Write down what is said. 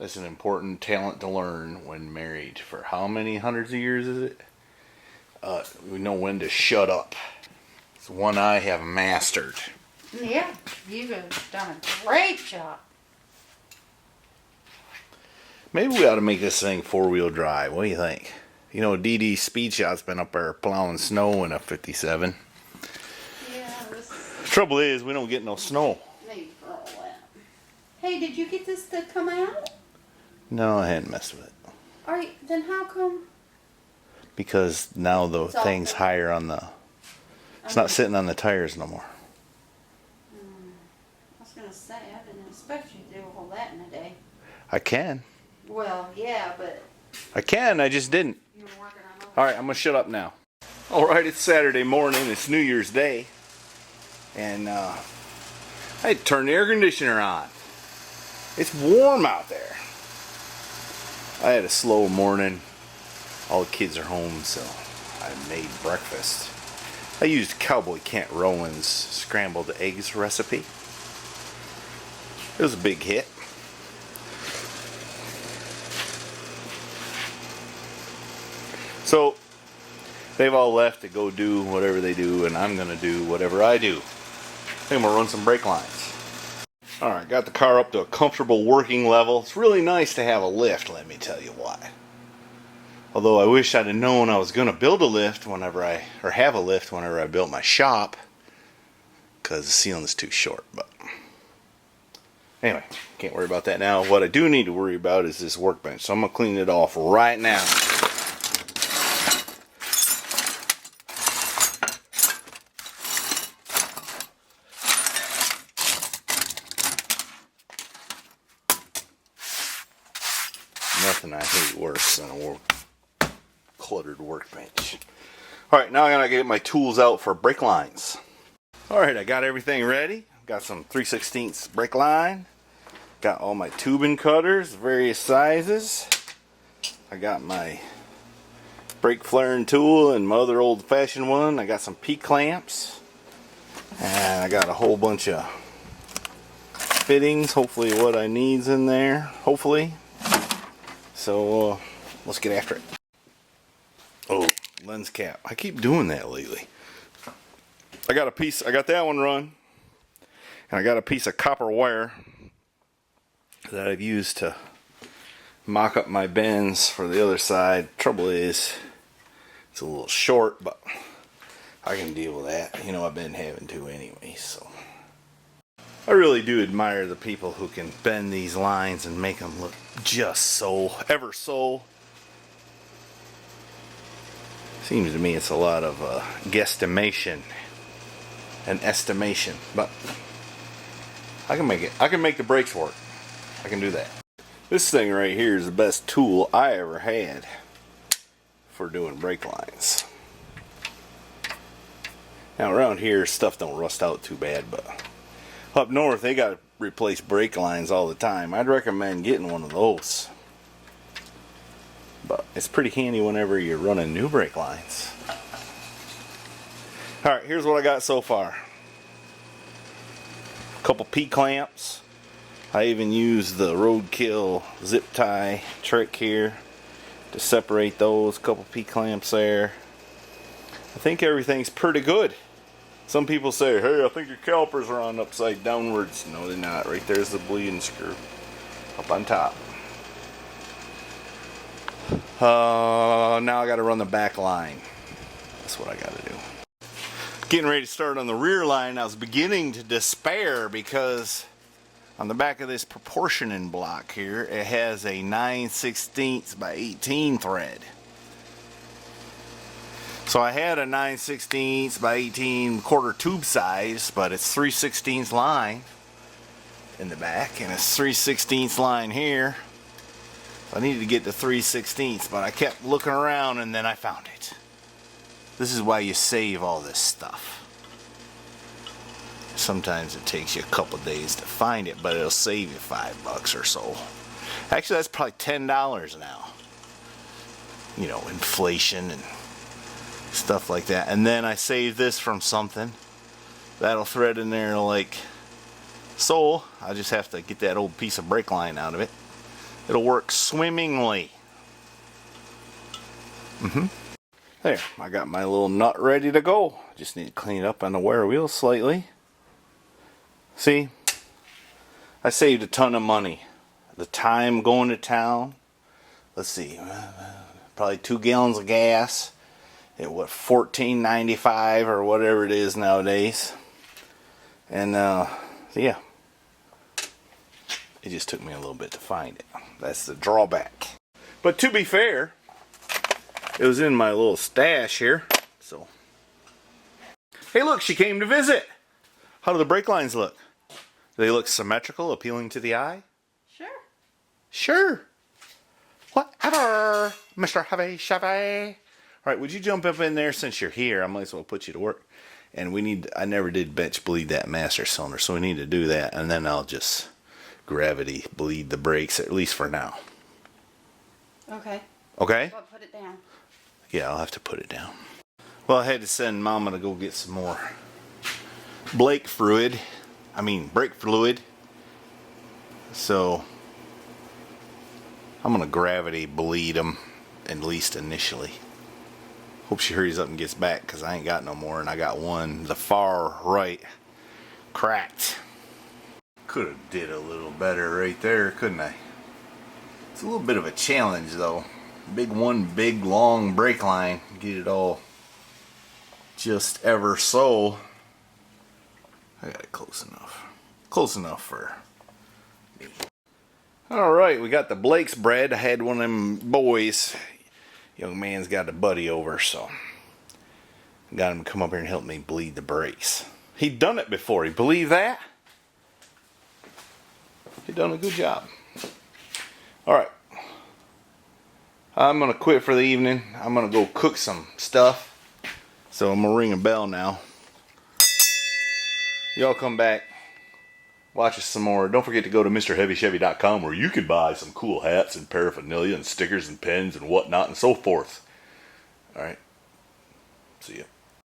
That's an important talent to learn when married. For how many hundreds of years is it? We know when to shut up. It's one I have mastered. Yeah, you've done a great job. Maybe we ought to make this thing four-wheel drive. What do you think? You know, DD's Speed Shot's been up there plowing snow in a 57. Yeah, Trouble is, we don't get no snow. maybe for all that. Hey, did you get this to come out? No, I hadn't messed with it. Alright, then how come? Because now the It's all thing's full. higher on the... It's not sitting on the tires no more. I was gonna say, I didn't expect you to do all that in a day. I can. Well, yeah, but I can, I just didn't. you were working on all Alright, I'm going to shut up now. Alright, it's Saturday morning. It's New Year's Day. And I had to turn the air conditioner on. It's warm out there. I had a slow morning. All the kids are home, so I made breakfast. I used Cowboy Kent Rowan's scrambled eggs recipe. It was a big hit. So, they've all left to go do whatever they do, and I'm going to do whatever I do. I think I'm going to run some brake lines. Alright, got the car up to a comfortable working level. It's really nice to have a lift, let me tell you why. Although I wish I'd have known I was going to build a lift whenever I built my shop, because the ceiling's too short. But anyway, can't worry about that now. What I do need to worry about is this workbench, so I'm going to clean it off right now. Nothing I hate worse than a cluttered workbench. Alright, now I gotta get my tools out for brake lines. Alright, I got everything ready. Got some 3/16 brake line. Got all my tubing cutters, various sizes. I got my brake flaring tool and my other old fashioned one. I got some P-clamps. And I got a whole bunch of fittings. Hopefully what I need's in there. Hopefully. So, let's get after it. Oh, lens cap. I keep doing that lately. I got that one run. And I got a piece of copper wire that I've used to mock up my bends for the other side. Trouble is, it's a little short, but I can deal with that. You know, I've been having to anyway, so. I really do admire the people who can bend these lines and make them look just so, ever so. Seems to me it's a lot of guesstimation and estimation, but I can make it. I can make the brakes work. I can do that. This thing right here is the best tool I ever had for doing brake lines. Now around here stuff don't rust out too bad, but up north they got to replace brake lines all the time. I'd recommend getting one of those. But it's pretty handy whenever you're running new brake lines. Alright, here's what I got so far. A couple P-clamps. I even used the roadkill zip tie trick here to separate those. A couple P-clamps there. I think everything's pretty good. Some people say, hey, I think your calipers are on upside downwards. No, they're not. Right there's the bleeding screw up on top. Now I got to run the back line. That's what I got to do. Getting ready to start on the rear line. I was beginning to despair because on the back of this proportioning block here, it has a 9/16 by 18 thread. So I had a 9/16 by 18 quarter tube size, but it's 3/16 line in the back, and it's 3/16 line here. I needed to get to 3/16, but I kept looking around and then I found it. This is why you save all this stuff. Sometimes it takes you a couple days to find it, but it'll save you $5 or so. Actually, that's probably $10 now. You know, inflation and stuff like that. And then I saved this from something. That'll thread in there like so. I just have to get that old piece of brake line out of it. it'll work swimmingly. There, I got my little nut ready to go. Just need to clean it up on the wear wheel slightly. See, I saved a ton of money. The time going to town, let's see, probably 2 gallons of gas at what, $14.95 or whatever it is nowadays. And yeah, it just took me a little bit to find it. That's the drawback. But to be fair, it was in my little stash here. So, hey, look, she came to visit. How do the brake lines look? Do they look symmetrical, appealing to the eye? Sure. Sure. Whatever, Mr. Heavy Chevy. All right, would you jump up in there since you're here? I might as well put you to work. And we need, I never did bench bleed that master cylinder, so we need to do that. And then I'll just gravity bleed the brakes, at least for now. Okay. Okay? Well, put it down. Yeah, I'll have to put it down. Well, I had to send Mama to go get some more brake fluid. So, I'm going to gravity bleed them, at least initially. Hope she hurries up and gets back, because I ain't got no more, and I got one, the far right, cracked. Could have did a little better right there, couldn't I? It's a little bit of a challenge, though. Big long brake line, get it all just ever so. I got it close enough for me. Alright, we got the Blake's bread. I had one of them boys, young man's got a buddy over, so got him to come up here and help me bleed the brakes. He'd done it before, you believe that? He done a good job. Alright, I'm gonna quit for the evening. I'm gonna go cook some stuff, so I'm gonna ring a bell now. Y'all come back, watch us some more. Don't forget to go to MrHeavyChevy.com, where you can buy some cool hats and paraphernalia and stickers and pens and whatnot and so forth. Alright, see ya.